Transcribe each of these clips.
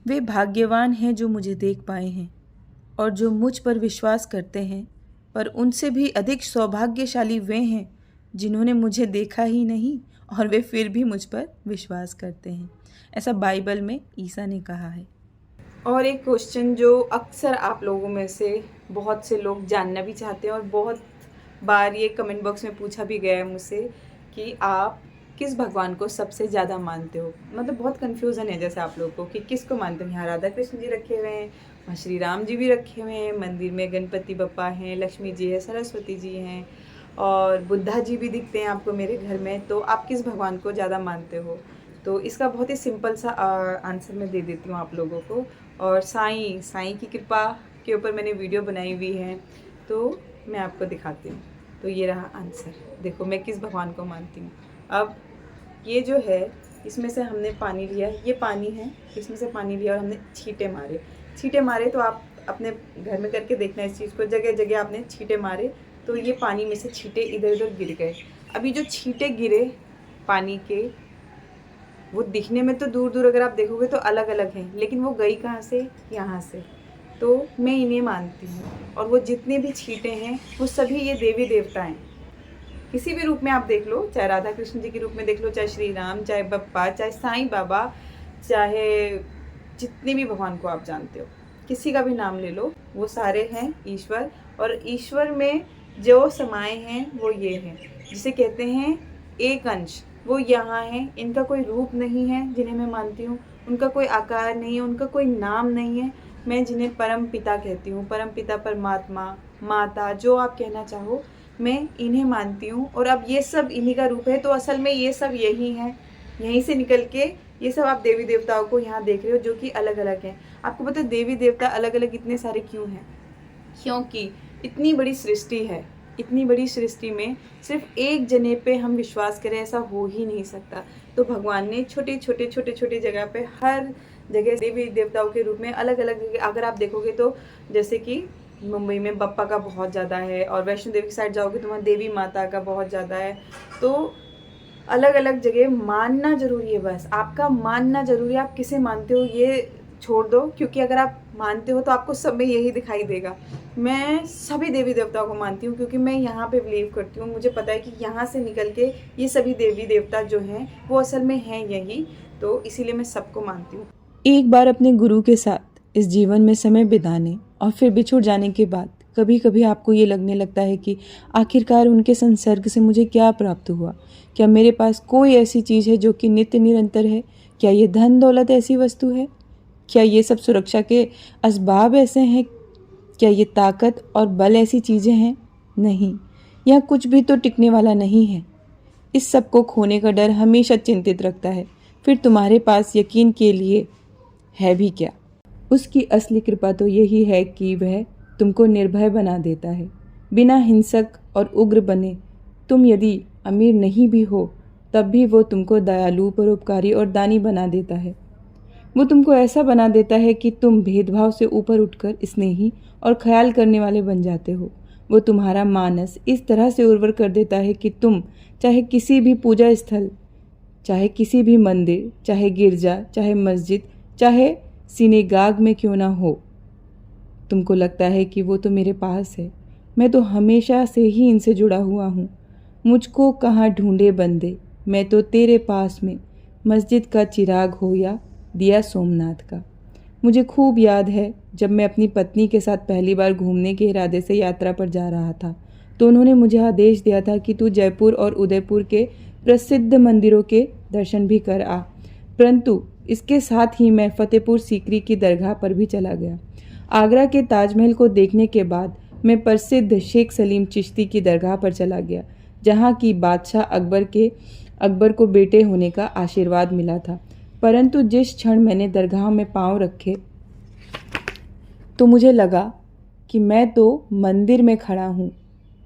वे भाग्यवान हैं जो मुझे देख पाए हैं और जो मुझ पर विश्वास करते हैं, पर उनसे भी अधिक सौभाग्यशाली वे हैं जिन्होंने मुझे देखा ही नहीं और वे फिर भी मुझ पर विश्वास करते हैं। ऐसा बाइबल में ईसा ने कहा है। और एक क्वेश्चन जो अक्सर आप लोगों में से बहुत से लोग जानना भी चाहते हैं और बहुत बार ये कमेंट बॉक्स में पूछा भी गया है मुझसे कि आप किस भगवान को सबसे ज़्यादा मानते हो। मतलब बहुत कन्फ्यूज़न है जैसे आप लोगों को कि किसको मानते हो। यहाँ राधा कृष्ण जी रखे हुए हैं, वहाँ श्री राम जी भी रखे हुए हैं, मंदिर में गणपति बप्पा हैं, लक्ष्मी जी है, सरस्वती जी हैं और बुद्धा जी भी दिखते हैं आपको मेरे घर में। तो आप किस भगवान को ज़्यादा मानते हो? तो इसका बहुत ही सिंपल सा आंसर मैं दे देती हूँ आप लोगों को। और साईं की कृपा के ऊपर मैंने वीडियो बनाई हुई है, तो मैं आपको दिखाती हूँ। तो ये रहा आंसर। देखो मैं किस भगवान को मानती हूँ। अब ये जो है, इसमें से हमने पानी लिया, ये पानी है, इसमें से पानी लिया और हमने छींटे मारे। तो आप अपने घर में करके देखना इस चीज़ को, जगह जगह आपने छींटे मारे तो ये पानी में से छींटे इधर उधर गिर गए। अभी जो छींटे गिरे पानी के, वो दिखने में तो दूर दूर अगर आप देखोगे तो अलग अलग हैं, लेकिन वो गई कहाँ से? यहाँ से। तो मैं इन्हें मानती हूँ और वो जितने भी छींटे हैं वो सभी ये देवी देवता हैं। किसी भी रूप में आप देख लो, चाहे राधा कृष्ण जी के रूप में देख लो, चाहे श्री राम, चाहे बप्पा, चाहे साईं बाबा, चाहे जितने भी भगवान को आप जानते हो, किसी का भी नाम ले लो, वो सारे हैं ईश्वर। और ईश्वर में जो समाये हैं वो ये हैं, जिसे कहते हैं एक अंश। वो यहाँ हैं, इनका कोई रूप नहीं है जिन्हें मैं मानती हूँ, उनका कोई आकार नहीं है, उनका कोई नाम नहीं है। मैं जिन्हें परम पिता कहती हूँ, परम पिता, परमात्मा, माता, जो आप कहना चाहो, मैं इन्हें मानती हूँ। और अब ये सब इन्हीं का रूप है, तो असल में ये सब यही हैं। यहीं से निकल के ये सब आप देवी देवताओं को यहाँ देख रहे हो जो कि अलग अलग हैं। आपको पता है देवी देवता अलग अलग इतने सारे क्यों हैं? क्योंकि इतनी बड़ी सृष्टि है, इतनी बड़ी सृष्टि में सिर्फ एक जने पे हम विश्वास करें, ऐसा हो ही नहीं सकता। तो भगवान ने छोटे छोटे जगह पे, हर जगह देवी देवताओं के रूप में अलग अलग जगह अगर आप देखोगे तो, जैसे कि मुंबई में बप्पा का बहुत ज़्यादा है, और वैष्णो देवी की साइड जाओगे तो वहाँ देवी माता का बहुत ज़्यादा है। तो अलग अलग जगह मानना ज़रूरी है, बस आपका मानना ज़रूरी है। आप किसे मानते हो ये छोड़ दो, क्योंकि अगर आप मानते हो तो आपको सब में यही दिखाई देगा। मैं सभी देवी देवताओं को मानती हूँ क्योंकि मैं यहाँ पे बिलीव करती हूँ। मुझे पता है कि यहाँ से निकल के ये सभी देवी देवता जो हैं वो असल में हैं यही, तो इसीलिए मैं सबको मानती हूँ। एक बार अपने गुरु के साथ इस जीवन में समय बिताने और फिर बिछुड़ जाने के बाद कभी कभी आपको ये लगने लगता है कि आखिरकार उनके संसर्ग से मुझे क्या प्राप्त हुआ। क्या मेरे पास कोई ऐसी चीज़ है जो कि नित्य निरंतर है? क्या ये धन दौलत ऐसी वस्तु है? क्या ये सब सुरक्षा के असबाब ऐसे हैं? क्या ये ताकत और बल ऐसी चीज़ें हैं? नहीं, यह कुछ भी तो टिकने वाला नहीं है। इस सब को खोने का डर हमेशा चिंतित रखता है। फिर तुम्हारे पास यकीन के लिए है भी क्या? उसकी असली कृपा तो यही है कि वह तुमको निर्भय बना देता है, बिना हिंसक और उग्र बने। तुम यदि अमीर नहीं भी हो तब भी वो तुमको दयालु, परोपकारी और दानी बना देता है। वो तुमको ऐसा बना देता है कि तुम भेदभाव से ऊपर उठकर स्नेही और ख्याल करने वाले बन जाते हो। वो तुम्हारा मानस इस तरह से उर्वर कर देता है कि तुम चाहे किसी भी पूजा स्थल, चाहे किसी भी मंदिर, चाहे गिरजा, चाहे मस्जिद, चाहे सिनेगाग में क्यों ना हो, तुमको लगता है कि वो तो मेरे पास है। मैं तो हमेशा से ही इनसे जुड़ा हुआ हूँ। मुझको कहाँ ढूंढे बंदे, मैं तो तेरे पास में, मस्जिद का चिराग हो या दिया सोमनाथ का। मुझे खूब याद है जब मैं अपनी पत्नी के साथ पहली बार घूमने के इरादे से यात्रा पर जा रहा था, तो उन्होंने मुझे आदेश दिया था कि तू जयपुर और उदयपुर के प्रसिद्ध मंदिरों के दर्शन भी कर आ। परंतु इसके साथ ही मैं फतेहपुर सीकरी की दरगाह पर भी चला गया। आगरा के ताजमहल को देखने के बाद मैं प्रसिद्ध शेख सलीम चिश्ती की दरगाह पर चला गया, जहाँ की बादशाह अकबर को बेटे होने का आशीर्वाद मिला था। परंतु जिस क्षण मैंने दरगाह में पांव रखे तो मुझे लगा कि मैं तो मंदिर में खड़ा हूँ।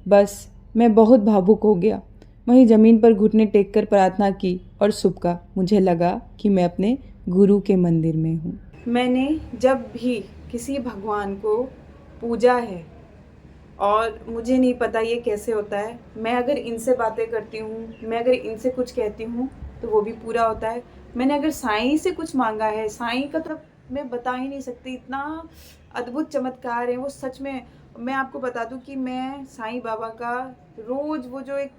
बस मैं बहुत भावुक हो गया। वहीं ज़मीन पर घुटने टेक कर प्रार्थना की और सुबका मुझे लगा कि मैं अपने गुरु के मंदिर में हूँ। मैंने जब भी किसी भगवान को पूजा है, और मुझे नहीं पता ये कैसे होता है, मैं अगर इनसे बातें करती हूँ, मैं अगर इनसे कुछ कहती हूँ तो वो भी पूरा होता है। मैंने अगर साईं से कुछ मांगा है, साईं का तो मैं बता ही नहीं सकती, इतना अद्भुत चमत्कार है वो सच में। मैं आपको बता दूं कि मैं साईं बाबा का रोज़ वो जो एक,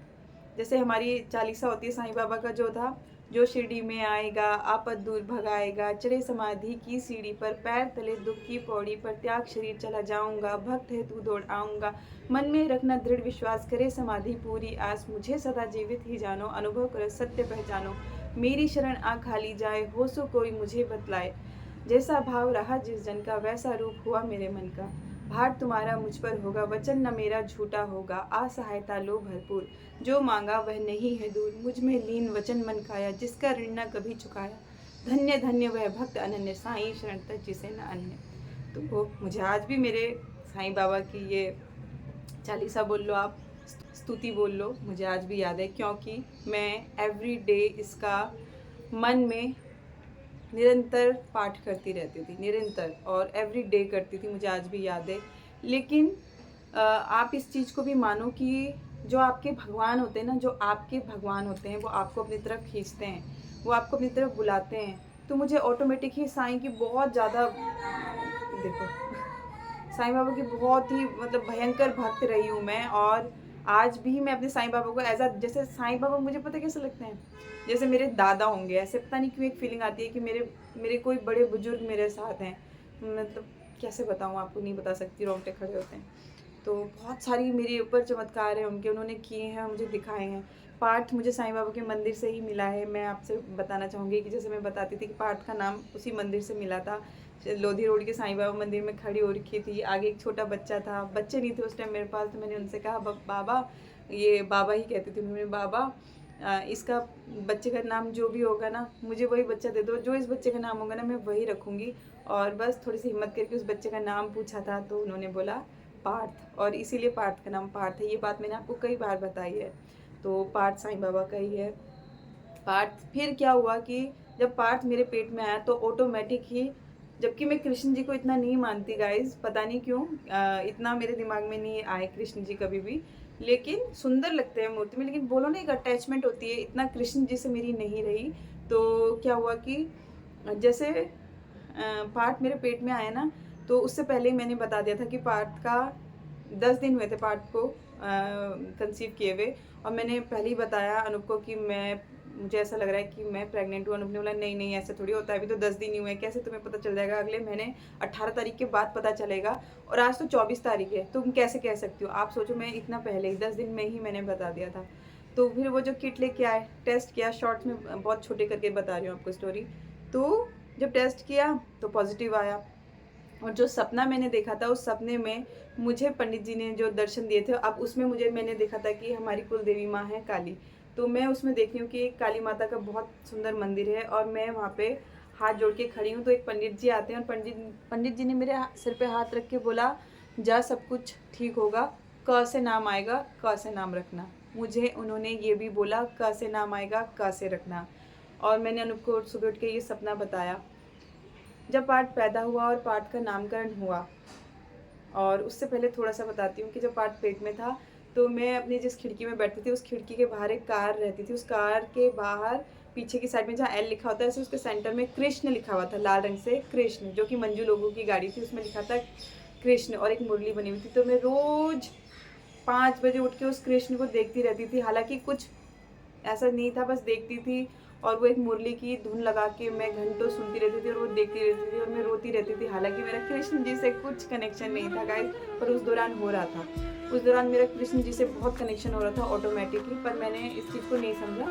जैसे हमारी चालीसा होती है साईं बाबा का जो था, जो शिरडी में आएगा आपद दूर भगाएगा, चढ़े समाधि की सीढ़ी पर, पैर तले दुख की पौड़ी पर, त्याग शरीर चला जाऊंगा, भक्त है तू दौड़ आऊंगा, मन में रखना दृढ़ विश्वास, करे समाधि पूरी आस, मुझे सदा जीवित ही जानो, अनुभव कर सत्य पहचानो, मेरी शरण आ खाली जाए, हो सो कोई मुझे बतलाए, जैसा भाव रहा जिस जन का, वैसा रूप हुआ मेरे मन का, भार तुम्हारा मुझ पर होगा, वचन न मेरा झूठा होगा, असहायता लो भरपूर, जो मांगा वह नहीं है दूर, मुझ में लीन वचन मन खाया, जिसका ऋण न कभी चुकाया, धन्य धन्य वह भक्त अनन्य, साईं शरण तक जिसे न अन्य। तो मुझे आज भी मेरे साईं बाबा की ये चालीसा बोल लो, आप स्तुति बोल लो, मुझे आज भी याद है, क्योंकि मैं एवरी डे इसका मन में निरंतर पाठ करती रहती थी, निरंतर, और एवरी डे करती थी, मुझे आज भी याद है। लेकिन आप इस चीज़ को भी मानो कि जो आपके भगवान होते हैं ना, जो आपके भगवान होते हैं वो आपको अपनी तरफ खींचते हैं, वो आपको अपनी तरफ बुलाते हैं। तो मुझे ऑटोमेटिक ही साईं की बहुत ज़्यादा, देखो, साईं बाबा की बहुत ही मतलब भयंकर भक्त रही हूँ मैं। और आज भी मैं अपने साईं बाबा को एज अ, जैसे साईं बाबा मुझे पता कैसे लगते हैं, जैसे मेरे दादा होंगे, ऐसे पता नहीं क्यों एक फीलिंग आती है कि मेरे मेरे कोई बड़े बुजुर्ग मेरे साथ हैं। मतलब कैसे बताऊँ आपको, नहीं बता सकती, रोंगटे खड़े होते हैं। तो बहुत सारी मेरे ऊपर चमत्कार हैं उनके, उन्होंने किए हैं, मुझे दिखाए हैं। पाठ मुझे साईं बाबा के मंदिर से ही मिला है। मैं आपसे बताना चाहूँगी कि जैसे मैं बताती थी कि पाठ का नाम उसी मंदिर से मिला था। लोधी रोड के साईं बाबा मंदिर में खड़ी हो रखी थी, आगे एक छोटा बच्चा था, बच्चे नहीं थे उस टाइम मेरे पास, तो मैंने उनसे कहा बाबा, ये बाबा ही कहती थी उन्होंने, बाबा इसका बच्चे का नाम जो भी होगा ना, मुझे वही बच्चा दे दो, जो इस बच्चे का नाम होगा ना मैं वही रखूँगी। और बस थोड़ी सी हिम्मत करके उस बच्चे का नाम पूछा था, तो उन्होंने बोला पार्थ, और इसीलिए पार्थ का नाम पार्थ है। ये बात मैंने आपको कई बार बताई है। तो पार्थ साईं बाबा का ही है। पार्थ, फिर क्या हुआ कि जब पार्थ मेरे पेट में आया तो ऑटोमेटिक ही, जबकि मैं कृष्ण जी को इतना नहीं मानती गाइज, पता नहीं क्यों, इतना मेरे दिमाग में नहीं आए कृष्ण जी कभी भी, लेकिन सुंदर लगते हैं मूर्ति में, लेकिन बोलो ना एक अटैचमेंट होती है, इतना कृष्ण जी से मेरी नहीं रही। तो क्या हुआ कि जैसे पार्थ मेरे पेट में आया ना, तो उससे पहले ही मैंने बता दिया था कि पार्थ का 10 दिन हुए थे पार्थ को कंसीव किए हुए। और मैंने पहले ही बताया अनूप को कि मुझे ऐसा लग रहा है कि मैं प्रेग्नेंट हूँ। अनूप ने बोला नहीं नहीं ऐसा थोड़ी होता है, अभी तो 10 दिन ही हुए, कैसे तुम्हें पता चल जाएगा अगले महीने 18 तारीख के बाद पता चलेगा, और आज तो 24 तारीख है, तुम कैसे कह सकती हो। आप सोचो, मैं इतना पहले ही 10 दिन में ही मैंने बता दिया था। तो फिर वो जो किट लेके आए, टेस्ट किया, शॉर्ट्स में बहुत छोटे करके बता रही हूँ आपको स्टोरी। तो जब टेस्ट किया तो पॉजिटिव आया, और जो सपना मैंने देखा था उस सपने में मुझे पंडित जी ने जो दर्शन दिए थे, अब उसमें मैंने देखा था कि हमारी कुल देवी माँ है काली। तो मैं उसमें देख रही हूँ कि एक काली माता का बहुत सुंदर मंदिर है, और मैं वहाँ पे हाथ जोड़ के खड़ी हूँ। तो एक पंडित जी आते हैं, और पंडित जी ने मेरे सिर पे हाथ रख के बोला, जा सब कुछ ठीक होगा, क से नाम आएगा, क से नाम रखना। मुझे उन्होंने ये भी बोला, क से नाम आएगा, क से रखना। और मैंने अनूप को सुबह उठ के ये सपना बताया। जब पार्थ पैदा हुआ और पार्थ का नामकरण हुआ, और उससे पहले थोड़ा सा बताती हूँ कि जब पार्थ पेट में था तो मैं अपनी जिस खिड़की में बैठती थी उस खिड़की के बाहर एक कार रहती थी। उस कार के बाहर पीछे की साइड में जहाँ एल लिखा होता है, ऐसे उसके सेंटर में कृष्ण लिखा हुआ था, लाल रंग से कृष्ण, जो कि मंजू लोगों की गाड़ी थी, उसमें लिखा था कृष्ण, और एक मुरली बनी हुई थी। तो मैं रोज 5 बजे उठ के उस कृष्ण को देखती रहती थी, हालांकि कुछ ऐसा नहीं था, बस देखती थी। और वो एक मुरली की धुन लगा के मैं घंटों सुनती रहती थी, और वो देखती रहती थी, और मैं रोती रहती थी। हालांकि मेरा कृष्ण जी से कुछ कनेक्शन नहीं था गाइस, पर उस दौरान हो रहा था। उस दौरान मेरा कृष्ण जी से बहुत कनेक्शन हो रहा था ऑटोमेटिकली, पर मैंने इस चीज़ को नहीं समझा।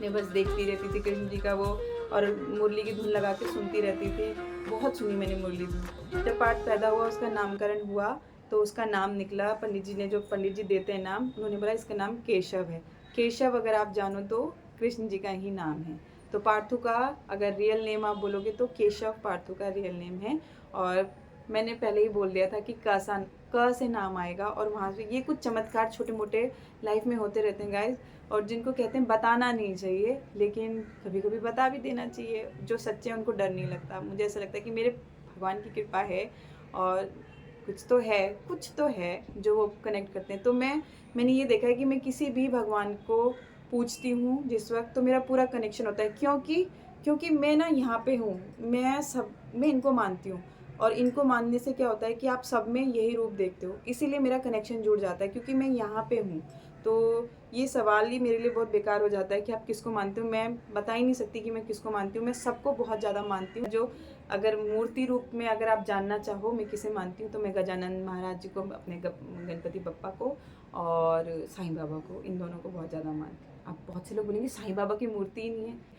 मैं बस देखती रहती थी कृष्ण जी का वो, और मुरली की धुन लगा के सुनती रहती थी। बहुत सुनी मैंने मुरली धुन। जब पार्थ पैदा हुआ, उसका नामकरण हुआ, तो उसका नाम निकला, पंडित जी ने, जो पंडित जी देते हैं नाम, उन्होंने बोला इसका नाम केशव है। केशव अगर आप जानो तो कृष्ण जी का ही नाम है। तो पार्थू का अगर रियल नेम आप बोलोगे तो केशव पार्थू का रियल नेम है। और मैंने पहले ही बोल दिया था कि क से नाम आएगा, और वहाँ से ये कुछ चमत्कार छोटे मोटे लाइफ में होते रहते हैं गाइज, और जिनको कहते हैं बताना नहीं चाहिए, लेकिन कभी कभी बता भी देना चाहिए। जो सच्चे हैं उनको डर नहीं लगता। मुझे ऐसा लगता है कि मेरे भगवान की कृपा है, और कुछ तो है जो वो कनेक्ट करते हैं। तो मैंने ये देखा है कि मैं किसी भी भगवान को पूछती हूँ जिस वक्त, तो मेरा पूरा कनेक्शन होता है। क्योंकि मैं ना यहाँ पे हूँ, मैं इनको मानती हूँ, और इनको मानने से क्या होता है कि आप सब में यही रूप देखते हो, इसीलिए मेरा कनेक्शन जुड़ जाता है क्योंकि मैं यहाँ पे हूँ। तो ये सवाल ही मेरे लिए बहुत बेकार हो जाता है कि आप किसको मानते हो। मैं बता ही नहीं सकती कि मैं किसको मानती हूँ, मैं सबको बहुत ज़्यादा मानती हूँ। जो अगर मूर्ति रूप में अगर आप जानना चाहो मैं किसे मानती हूँ, तो मैं गजानन महाराज जी को, अपने गणपति बप्पा को और साईं बाबा को, इन दोनों को बहुत ज़्यादा मानती हूँ। आप बहुत से लोग बोलेंगे साईं बाबा की मूर्ति ही नहीं है,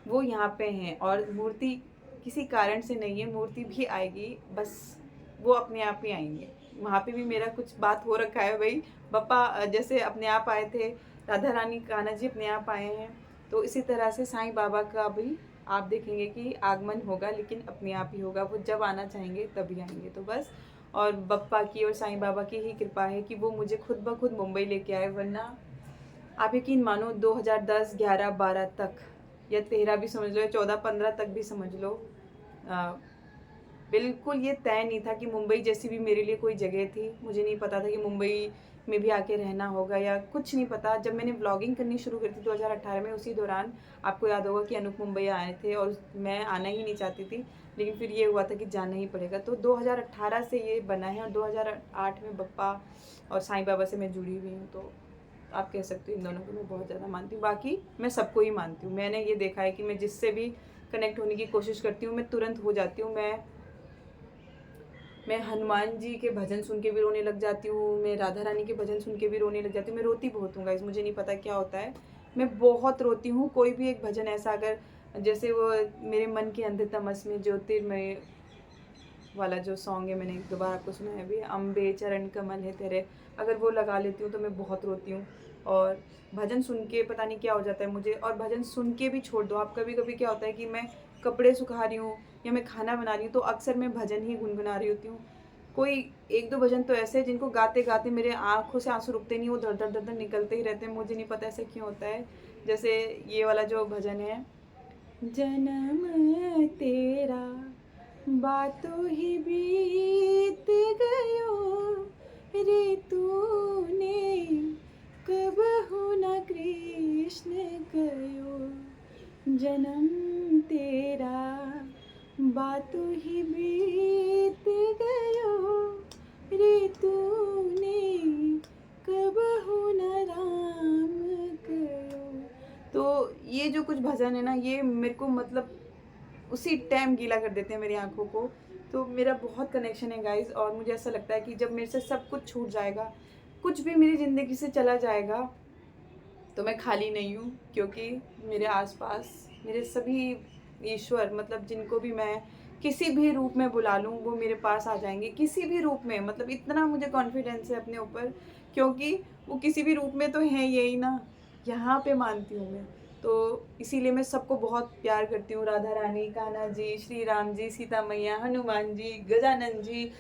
वो यहाँ पे हैं, और मूर्ति किसी कारण से नहीं है, मूर्ति भी आएगी, बस वो अपने आप ही आएंगे। वहाँ पे भी मेरा कुछ बात हो रखा है भाई, बप्पा जैसे अपने आप आए थे, राधा रानी कान्हा जी अपने आप आए हैं, तो इसी तरह से साईं बाबा का भी आप देखेंगे कि आगमन होगा, लेकिन अपने आप ही होगा, वो जब आना चाहेंगे तभी आएंगे। तो बस, और बप्पा की और साईं बाबा की ही कृपा है कि वो मुझे खुद ब खुद मुंबई लेके आए, वरना आप यकीन मानो 2010, 11, 12 तक, या 13 भी समझ लो, या 14, 15 तक भी समझ लो, बिल्कुल ये तय नहीं था कि मुंबई जैसी भी मेरे लिए कोई जगह थी। मुझे नहीं पता था कि मुंबई में भी आके रहना होगा, या कुछ नहीं पता। जब मैंने ब्लॉगिंग करनी शुरू करी थी 2018 में, उसी दौरान आपको याद होगा कि अनूप मुंबई आए थे, और मैं आना ही नहीं चाहती थी, लेकिन फिर ये हुआ था कि जाना ही पड़ेगा। तो 2018 से ये बना है, और 2008 में बप्पा और साईं बाबा से मैं जुड़ी हुई हूँ। तो आप कह सकते हो इन दोनों को मैं बहुत ज़्यादा मानती हूँ। बाकी मैं सबको ही मानती हूँ। मैंने ये देखा है कि मैं जिससे भी कनेक्ट होने की कोशिश करती हूँ, मैं तुरंत हो जाती हूँ। मैं हनुमान जी के भजन सुन के भी रोने लग जाती हूँ, मैं राधा रानी के भजन सुन के भी रोने लग जाती हूँ। मैं रोती बहुत हूँ गाइस, मुझे नहीं पता क्या होता है, मैं बहुत रोती हूँ। कोई भी एक भजन ऐसा, अगर जैसे वो मेरे मन के अंधे तमस में ज्योतिर्मय वाला जो सॉन्ग है, मैंने एक दो बार आपको सुना है भी, अम्बे चरण कमल है तेरे, अगर वो लगा लेती हूँ तो मैं बहुत रोती हूँ। और भजन सुन के पता नहीं क्या हो जाता है मुझे। और भजन सुन के भी छोड़ दो आप, कभी कभी क्या होता है कि मैं कपड़े सुखा रही हूँ या मैं खाना बना रही हूँ, तो अक्सर मैं भजन ही गुनगुना रही होती हूँ। कोई एक दो भजन तो ऐसे हैं जिनको गाते गाते मेरे आँखों से आंसू रुकते नहीं, वो धड़ धड़ धड़ धड़ निकलते ही रहते हैं, मुझे नहीं पता ऐसे क्यों होता है। जैसे ये वाला जो भजन है, जन्म तेरा बातों ही बीत गयो रे तूने, कब हो न कृष्ण गयो, जन्म तेरा बातों ही बीत गयो रे तूने, कब हो न राम गयो। तो ये जो कुछ भजन है ना, ये मेरे को मतलब उसी टाइम गीला कर देते हैं मेरी आंखों को। तो मेरा बहुत कनेक्शन है गाइस, और मुझे ऐसा लगता है कि जब मेरे से सब कुछ छूट जाएगा, कुछ भी मेरी ज़िंदगी से चला जाएगा, तो मैं खाली नहीं हूँ, क्योंकि मेरे आसपास मेरे सभी ईश्वर, मतलब जिनको भी मैं किसी भी रूप में बुला लूँ वो मेरे पास आ जाएंगे, किसी भी रूप में। मतलब इतना मुझे कॉन्फिडेंस है अपने ऊपर, क्योंकि वो किसी भी रूप में तो है यही ना, यहाँ पे मानती हूँ मैं। तो इसीलिए मैं सबको बहुत प्यार करती हूँ, राधा रानी, कान्हा जी, श्री राम जी, सीता मैया, हनुमान जी, गजानन जी,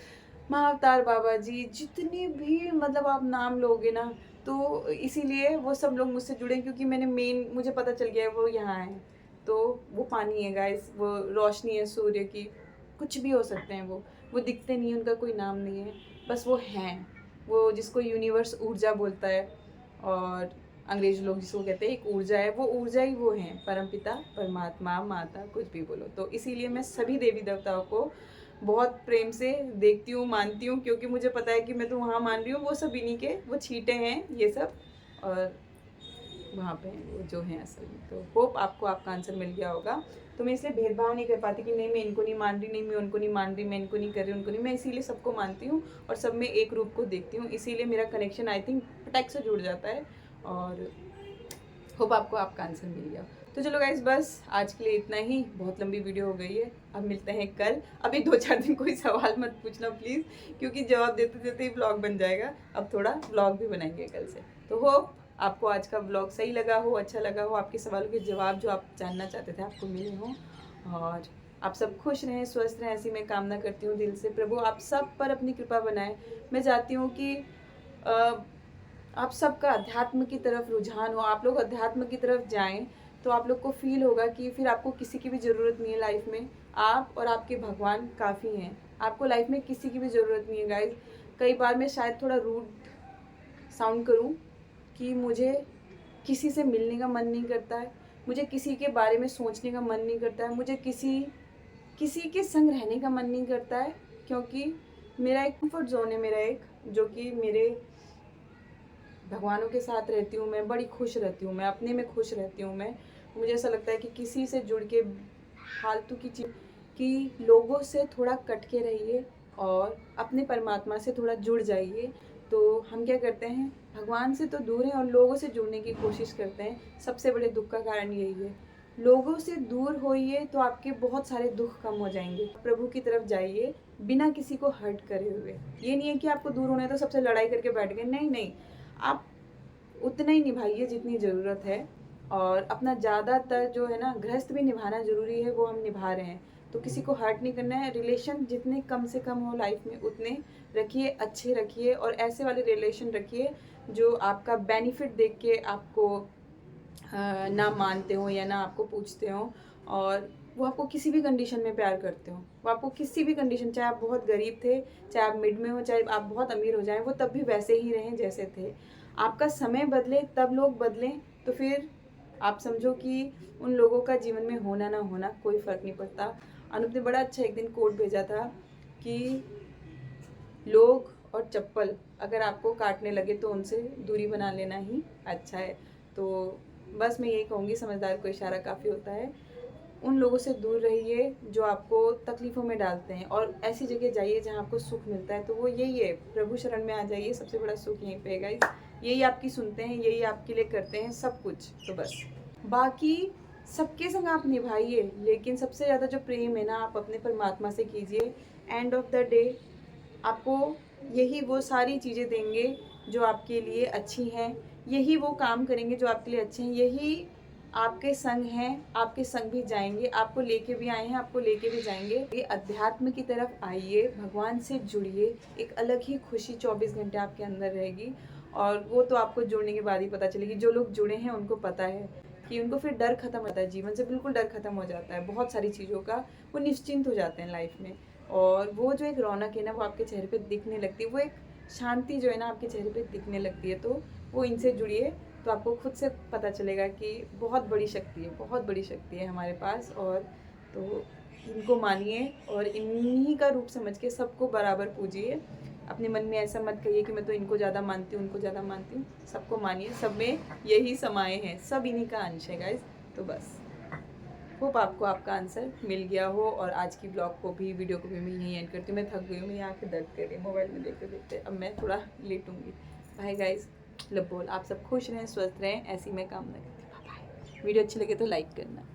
महाअवतार बाबा जी, जितने भी मतलब आप नाम लोगे ना, तो इसीलिए वो सब लोग मुझसे जुड़े, क्योंकि मुझे पता चल गया है वो यहाँ है। तो वो पानी है गाइस, वो रोशनी है सूर्य की, कुछ भी हो सकते हैं वो दिखते नहीं, उनका कोई नाम नहीं है, बस वो हैं। वो जिसको यूनिवर्स ऊर्जा बोलता है, और अंग्रेज लोग जिसको कहते हैं एक ऊर्जा है, वो ऊर्जा ही वो है, परमपिता, परमात्मा, माता, कुछ भी बोलो। तो इसीलिए मैं सभी देवी देवताओं को बहुत प्रेम से देखती हूँ, मानती हूँ, क्योंकि मुझे पता है कि मैं तो वहाँ मान रही हूँ, वो सब इन्हीं के वो छींटे हैं ये सब, और वहाँ पे वो जो हैं असल में। तो होप आपको आपका आंसर मिल गया होगा। तो मैं इसलिए भेदभाव नहीं कर पाती कि नहीं मैं इनको नहीं मान रही, नहीं मैं उनको नहीं मान रही, मैं इनको नहीं कर रही, उनको नहीं, मैं इसीलिए सबको मानती हूँ और सब में एक रूप को देखती हूँ। इसीलिए मेरा कनेक्शन आई थिंक फटैक से जुड़ जाता है, और होप आपको आपका आंसर मिल गया। तो चलो गाइस, बस आज के लिए इतना ही, बहुत लंबी वीडियो हो गई है। अब मिलते हैं कल। अभी 2-4 दिन कोई सवाल मत पूछना प्लीज़, क्योंकि जवाब देते देते ही ब्लॉग बन जाएगा। अब थोड़ा ब्लॉग भी बनाएंगे कल से। तो होप आपको आज का ब्लॉग सही लगा हो, अच्छा लगा हो, आपके सवालों के जवाब जो आप जानना चाहते थे आपको मिले हों, और आप सब खुश रहें, स्वस्थ रहें, ऐसी मैं कामना करती हूँ दिल से। प्रभु आप सब पर अपनी कृपा बनाए। मैं चाहती हूँ कि आप सबका अध्यात्म की तरफ रुझान हो, आप लोग अध्यात्म की तरफ जाएं, तो आप लोग को फील होगा कि फिर आपको किसी की भी ज़रूरत नहीं है लाइफ में। आप और आपके भगवान काफ़ी हैं, आपको लाइफ में किसी की भी ज़रूरत नहीं है गाइज। कई बार मैं शायद थोड़ा रूड साउंड करूं कि मुझे किसी से मिलने का मन नहीं करता है, मुझे किसी के बारे में सोचने का मन नहीं करता है, मुझे किसी के संग रहने का मन नहीं करता है, क्योंकि मेरा एक कंफर्ट जोन है, मेरा एक, जो कि मेरे भगवानों के साथ रहती हूँ मैं, बड़ी खुश रहती हूँ मैं, अपने में खुश रहती हूँ मैं। मुझे ऐसा लगता है कि किसी से जुड़ के फालतू की चीज़, कि लोगों से थोड़ा कट के रहिए और अपने परमात्मा से थोड़ा जुड़ जाइए। तो हम क्या करते हैं, भगवान से तो दूर हैं और लोगों से जुड़ने की कोशिश करते हैं। सबसे बड़े दुख का कारण यही है। लोगों से दूर होइए तो आपके बहुत सारे दुख कम हो जाएंगे। प्रभु की तरफ जाइए बिना किसी को हर्ट करे हुए। ये नहीं है कि आपको दूर होना है तो सबसे लड़ाई करके बैठ गए, नहीं नहीं, आप उतना ही निभाइए जितनी ज़रूरत है। और अपना ज़्यादातर जो है ना गृहस्थ भी निभाना ज़रूरी है, वो हम निभा रहे हैं। तो किसी को हर्ट नहीं करना है। रिलेशन जितने कम से कम हो लाइफ में उतने रखिए, अच्छे रखिए, और ऐसे वाले रिलेशन रखिए जो आपका बेनिफिट देख के आपको ना मानते हो या ना आपको पूछते हो, और वो आपको किसी भी कंडीशन में प्यार करते हो। वो आपको किसी भी कंडीशन, चाहे आप बहुत गरीब थे, चाहे आप मिड में हो, चाहे आप बहुत अमीर हो जाएं, वो तब भी वैसे ही रहें जैसे थे। आपका समय बदले तब लोग बदलें, तो फिर आप समझो कि उन लोगों का जीवन में होना ना होना कोई फ़र्क नहीं पड़ता। अनुप ने बड़ा अच्छा एक दिन कोट भेजा था कि लोग और चप्पल अगर आपको काटने लगे तो उनसे दूरी बना लेना ही अच्छा है। तो बस मैं यही कहूँगी, समझदार को इशारा काफ़ी होता है। उन लोगों से दूर रहिए जो आपको तकलीफ़ों में डालते हैं, और ऐसी जगह जाइए जहाँ आपको सुख मिलता है। तो वो यही है, प्रभु शरण में आ जाइए, सबसे बड़ा सुख यहीं पे है गाइस। यही आपकी सुनते हैं, यही आपके लिए करते हैं सब कुछ। तो बस बाकी सबके संग आप निभाइए, लेकिन सबसे ज़्यादा जो प्रेम है ना, आप अपने परमात्मा से कीजिए। एंड ऑफ द डे आपको यही वो सारी चीज़ें देंगे जो आपके लिए अच्छी हैं, यही वो काम करेंगे जो आपके लिए अच्छे हैं, यही आपके संग हैं, आपके संग भी जाएंगे, आपको लेके भी आए हैं, आपको लेके भी जाएंगे। ये अध्यात्म की तरफ आइए, भगवान से जुड़िए, एक अलग ही खुशी 24 घंटे आपके अंदर रहेगी। और वो तो आपको जुड़ने के बाद ही पता चलेगी। जो लोग जुड़े हैं उनको पता है कि उनको फिर डर खत्म होता है, जीवन से बिल्कुल डर खत्म हो जाता है, बहुत सारी चीज़ों का वो निश्चिंत हो जाते हैं लाइफ में। और वो जो एक रौनक है ना, वो आपके चेहरे पे दिखने लगती है, वो एक शांति जो है ना आपके चेहरे पे दिखने लगती है। तो वो इनसे जुड़िए, तो आपको खुद से पता चलेगा कि बहुत बड़ी शक्ति है, बहुत बड़ी शक्ति है हमारे पास। और तो इनको मानिए और इन्हीं का रूप समझ के सबको बराबर पूजिए। अपने मन में ऐसा मत कहिए कि मैं तो इनको ज़्यादा मानती हूँ, उनको ज़्यादा मानती हूँ। सबको मानिए, सब में यही समाये हैं, सब इन्हीं का अंश है गाइज। तो बस होप आपको आपका आंसर मिल गया हो। और आज की ब्लॉग को भी, वीडियो को भी मैं यहीं एंड करती हूँ। मैं थक गई हूँ, मेरी आँखें दर्द कर रही है मोबाइल में देखते देखते। अब मैं थोड़ा लेटूंगी। बाय गाइज, लव बोल। आप सब खुश रहें, स्वस्थ रहें, ऐसी मैं कामना करती हूँ। बाय। वीडियो अच्छी लगे तो लाइक करना।